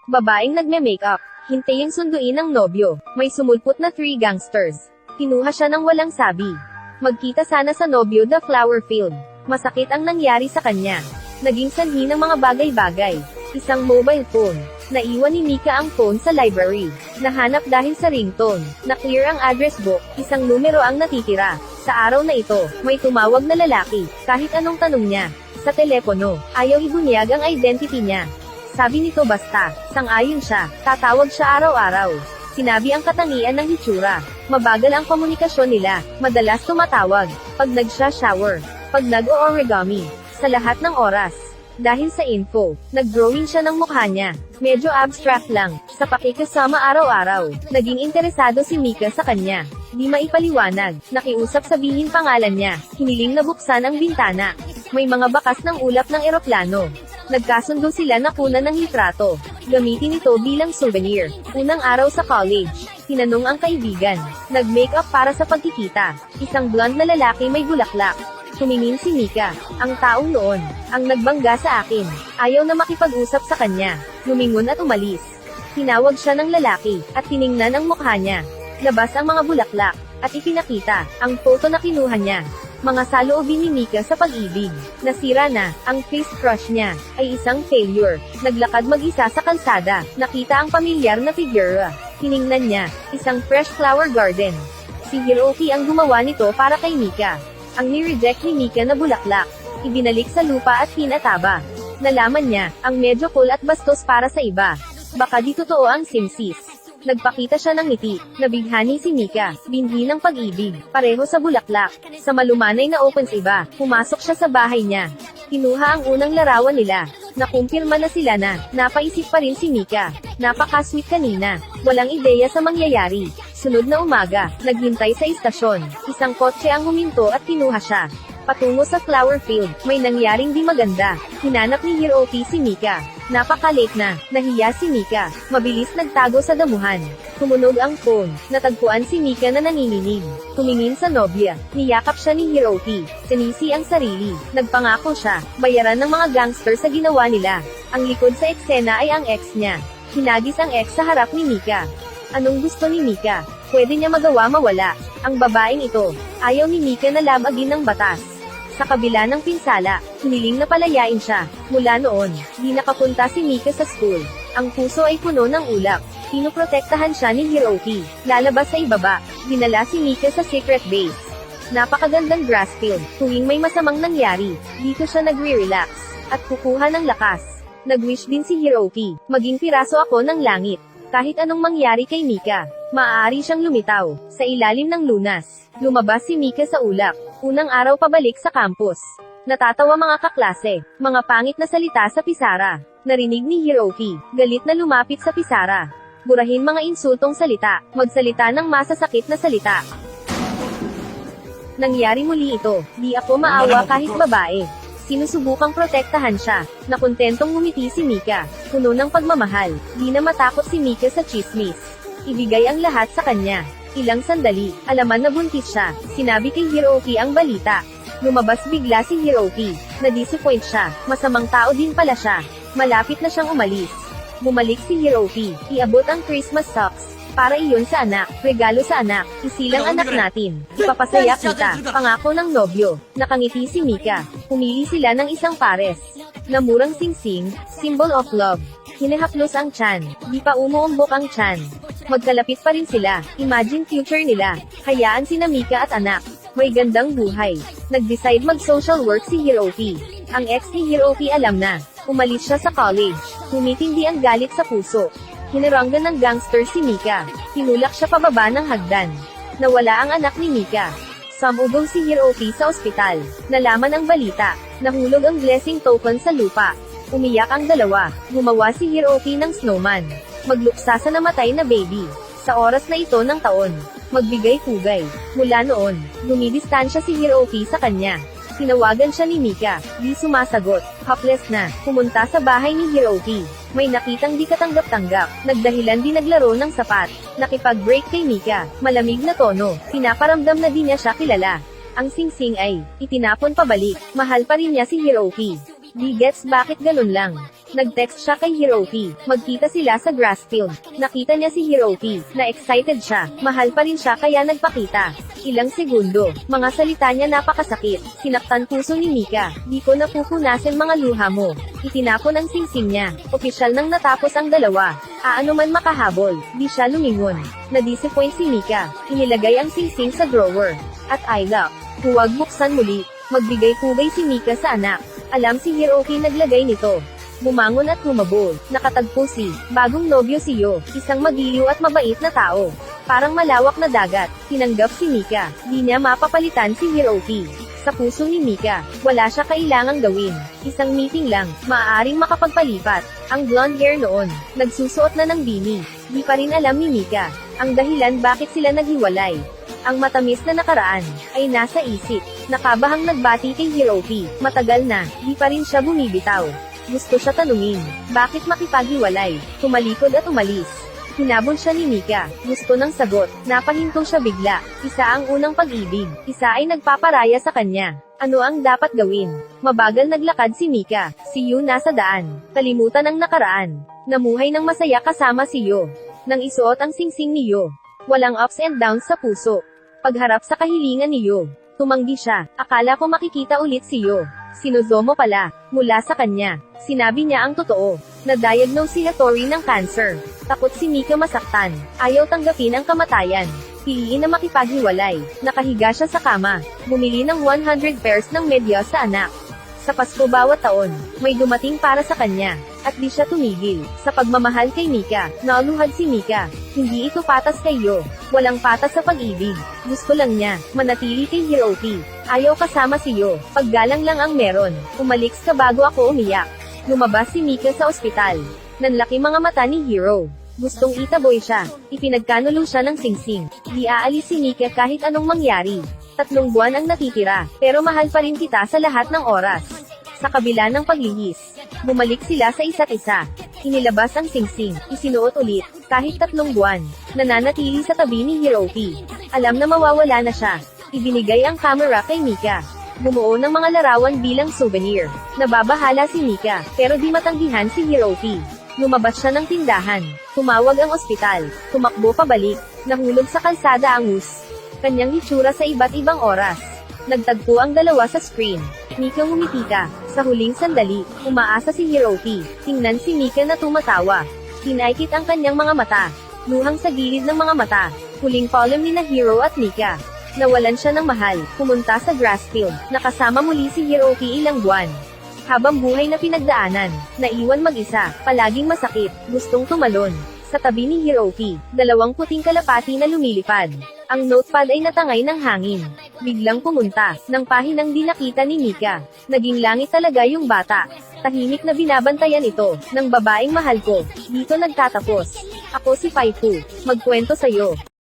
Babaeng nagme-makeup. Hintayang sunduin ng nobyo. May sumulpot na 3 gangsters. Kinuha siya ng walang sabi. Magkita sana sa nobyo the flower field. Masakit ang nangyari sa kanya. Naging sanhi ng mga bagay-bagay. Isang mobile phone. Naiwan ni Mika ang phone sa library. Nahanap dahil sa ringtone. Na-clear ang address book. Isang numero ang natitira. Sa araw na ito, may tumawag na lalaki. Kahit anong tanong niya. Sa telepono, ayaw ibunyag ang identity niya. Sabi nito basta, sang-ayon siya, tatawag siya araw-araw. Sinabi ang katangian ng hitsura. Mabagal ang komunikasyon nila, madalas tumatawag, pag nag-shower, pag nag-origami, sa lahat ng oras. Dahil sa info, nag-drawing siya ng mukha niya. Medyo abstract lang, sa pakikasama araw-araw. Naging interesado si Mika sa kanya. Di maipaliwanag, nakiusap sabihin pangalan niya. Hiniling na buksan ang bintana. May mga bakas ng ulap ng eroplano. Nagkasundo sila na kunan ng litrato. Gamitin ito bilang souvenir. Unang araw sa college. Tinanong ang kaibigan. Nag-makeup para sa pagkikita. Isang blonde na lalaki may bulaklak. Tumingin si Mika. Ang taong noon. Ang nagbangga sa akin. Ayaw na makipag-usap sa kanya. Lumingon at umalis. Tinawag siya ng lalaki. At tiningnan ang mukha niya. Labas ang mga bulaklak. At ipinakita. Ang photo na kinuha niya. Mga saloobin ni Mika sa pag-ibig. Nasira na, ang face crush niya, ay isang failure. Naglakad mag-isa sa kalsada, nakita ang pamilyar na figura. Tiningnan niya, isang fresh flower garden. Si Hiroki ang gumawa nito para kay Mika. Ang ni-reject ni Mika na bulaklak, ibinalik sa lupa at pinataba. Nalaman niya, ang medyo cool at bastos para sa iba. Baka di totoo ang simsis. Nagpakita siya ng ngiti. Nabighani si Mika. Binhi ng pag-ibig. Pareho sa bulaklak. Sa malumanay na opens iba, pumasok siya sa bahay niya. Kinuha ang unang larawan nila. Nakumpirma na sila na. Napaisip pa rin si Mika. Napaka-sweet kanina. Walang ideya sa mangyayari. Sunod na umaga, naghintay sa istasyon. Isang kotse ang huminto at kinuha siya. Patungo sa flower field, may nangyaring di maganda. Hinanap ni Hiroki si Mika. Napaka-late na, nahiya si Mika. Mabilis nagtago sa damuhan. Tumunog ang phone. Natagpuan si Mika na nanginginig. Tumingin sa nobya. Niyakap siya ni Hiroki. Sinisi ang sarili. Nagpangako siya. Bayaran ng mga gangster sa ginawa nila. Ang likod sa eksena ay ang ex niya. Hinagis ang ex sa harap ni Mika. Anong gusto ni Mika? Pwede niya magawa mawala. Ang babaeng ito. Ayaw ni Mika na labagin ng batas. Sa kabila ng pinsala, hiniling na palayain siya. Mula noon, di nakapunta si Mika sa school. Ang puso ay puno ng ulap. Pinoprotektahan siya ni Hiroki. Lalabas sa ibaba, dinala si Mika sa secret base. Napakagandang grass field. Tuwing may masamang nangyari, dito siya nagre-relax. At kukuha ng lakas. Nag-wish din si Hiroki, maging piraso ako ng langit. Kahit anong mangyari kay Mika, maaari siyang lumitaw, sa ilalim ng lunas. Lumabas si Mika sa ulap. Unang araw pabalik sa campus. Natatawa mga kaklase, mga pangit na salita sa pisara. Narinig ni Hiroki, galit na lumapit sa pisara. Burahin mga insultong salita, magsalita ng masasakit na salita. Nangyari muli ito, di ako maawa kahit babae. Sinusubukang protektahan siya, nakontentong ngumiti si Mika, puno ng pagmamahal, di na matakot si Mika sa chismis. Ibigay ang lahat sa kanya. Ilang sandali, alaman na buntis siya, sinabi kay Hiroki ang balita. Lumabas bigla si Hiroki, na-disappoint siya, masamang tao din pala siya. Malapit na siyang umalis. Bumalik si Hiroki, iabot ang Christmas socks. Para iyon sa anak, regalo sa anak, isilang anak natin. Ipapasaya kita, pangako ng nobyo. Nakangiti si Mika, pumili sila ng isang pares. Na murang singsing, symbol of love. Hinahaplos ang tiyan, di pa umuumbok ang tiyan. Magkalapit pa rin sila, imagine future nila. Hayaan sina Mika at anak. May gandang buhay. Nag-decide mag-social work si Hiroki. Ang ex ni Hiroki alam na. Umalis siya sa college. Tumitindi ang galit sa puso. Hinaranggan ng gangster si Mika. Tinulak siya pababa ng hagdan. Nawala ang anak ni Mika. Sumugong si Hiroki sa ospital. Nalaman ang balita. Nahulog ang blessing token sa lupa. Umiyak ang dalawa. Gumawa si Hiroki ng snowman. Magluksa sa namatay na baby. Sa oras na ito ng taon, magbigay-pugay. Mula noon, lumidistansya si Hiroki sa kanya. Tinawagan siya ni Mika, di sumasagot. Hopeless na, pumunta sa bahay ni Hiroki. May nakitang di katanggap-tanggap, nagdahilan di naglaro ng sapat. Nakipag-break kay Mika, malamig na tono, pinaparamdam na di niya siya kilala. Ang singsing ay, itinapon pabalik, mahal pa rin niya si Hiroki. Di gets bakit ganun lang. Nag-text siya kay Hiroki. Magkita sila sa grass field. Nakita niya si Hiroki. Na-excited siya. Mahal pa rin siya kaya nagpakita. Ilang segundo. Mga salita niya napakasakit. Sinaktan puso ni Mika. Di ko napupunasan mga luha mo. Itinapon ang singsing niya. Opisyal nang natapos ang dalawa. Aano man makahabol. Di siya lumingon. Na-disappoint si Mika. Inilagay ang singsing sa drawer. At Ayla. Huwag buksan muli. Magbigay-pugay si Mika sa anak. Alam si Hiroki naglagay nito. Bumangon at humabol. Nakatagpo si bagong nobyo si Yo. Isang magiliw at mabait na tao. Parang malawak na dagat. Tinanggap si Mika. Di niya mapapalitan si Hiroki. Sa puso ni Mika, wala siya kailangang gawin. Isang meeting lang, maaaring makapagpalipat. Ang blonde hair noon, nagsusuot na ng bini. Di pa rin alam ni Mika, ang dahilan bakit sila naghiwalay. Ang matamis na nakaraan, ay nasa isip. Nakabahang nagbati kay Hiroki. Matagal na, di pa rin siya bumibitaw. Gusto siya tanungin, bakit makipaghiwalay? Tumalikod at umalis. Hinabol siya ni Mika. Gusto ng sagot. Napahinto siya bigla. Isa ang unang pag-ibig. Isa ay nagpaparaya sa kanya. Ano ang dapat gawin? Mabagal naglakad si Mika. Si Yu nasa daan. Kalimutan ang nakaraan. Namuhay ng masaya kasama si Yo. Nang isuot ang singsing ni Yo. Walang ups and downs sa puso. Pagharap sa kahilingan ni Yo. Tumanggi siya. Akala ko makikita ulit si Yo. Sinuzomo pala. Mula sa kanya. Sinabi niya ang totoo. Na-diagnose si Hattori ng cancer. Takot si Mika masaktan. Ayaw tanggapin ang kamatayan. Piliin na makipaghiwalay. Nakahiga siya sa kama. Bumili ng 100 pairs ng medyas sa anak. Sa Pasko bawat taon, may dumating para sa kanya. At di siya tumigil. Sa pagmamahal kay Mika, nauluhad si Mika. Hindi ito patas kay Yo. Walang patas sa pag-ibig. Gusto lang niya, manatili kay Hiroki. Ayaw kasama si Yo. Paggalang lang ang meron. Umaliks ka bago ako umiyak. Lumabas si Mika sa ospital. Nanlaki mga mata ni Hiro. Gustong itaboy siya. Ipinagkanulo siya ng singsing. Di aalis si Mika kahit anong mangyari. 3 buwan ang natitira, pero mahal pa rin kita sa lahat ng oras. Sa kabila ng paglihis, bumalik sila sa isa't isa. Inilabas ang singsing, isinuot ulit, kahit 3 buwan. Nananatili sa tabi ni Hiroki. Alam na mawawala na siya. Ibinigay ang camera kay Mika. Bumuo ng mga larawan bilang souvenir. Nababahala si Mika, pero di matanggihan si Hiroki. Lumabas siya ng tindahan. Tumawag ang ospital. Tumakbo pabalik. Nahulog sa kalsada ang kanyang hitsura sa iba't ibang oras. Nagtagpo ang dalawa sa screen. Mika humitika. Sa huling sandali, umaasa si Hiroki. Tingnan si Mika na tumatawa. Hinaikit ang kanyang mga mata. Luhang sa gilid ng mga mata. Huling column ni na Hiro at Mika. Nawalan siya ng mahal, pumunta sa grass field. Nakasama muli si Hiroki ilang buwan. Habang buhay na pinagdaanan, naiwan mag-isa, palaging masakit, gustong tumalon. Sa tabi ni Hiroki, 2 puting kalapati na lumilipad. Ang notepad ay natangay ng hangin. Biglang pumunta, ng pahinang di nakita ni Mika. Naging langit talaga yung bata. Tahimik na binabantayan ito, ng babaeng mahal ko. Dito nagtatapos. Ako si Paipu. Magkwento sa'yo.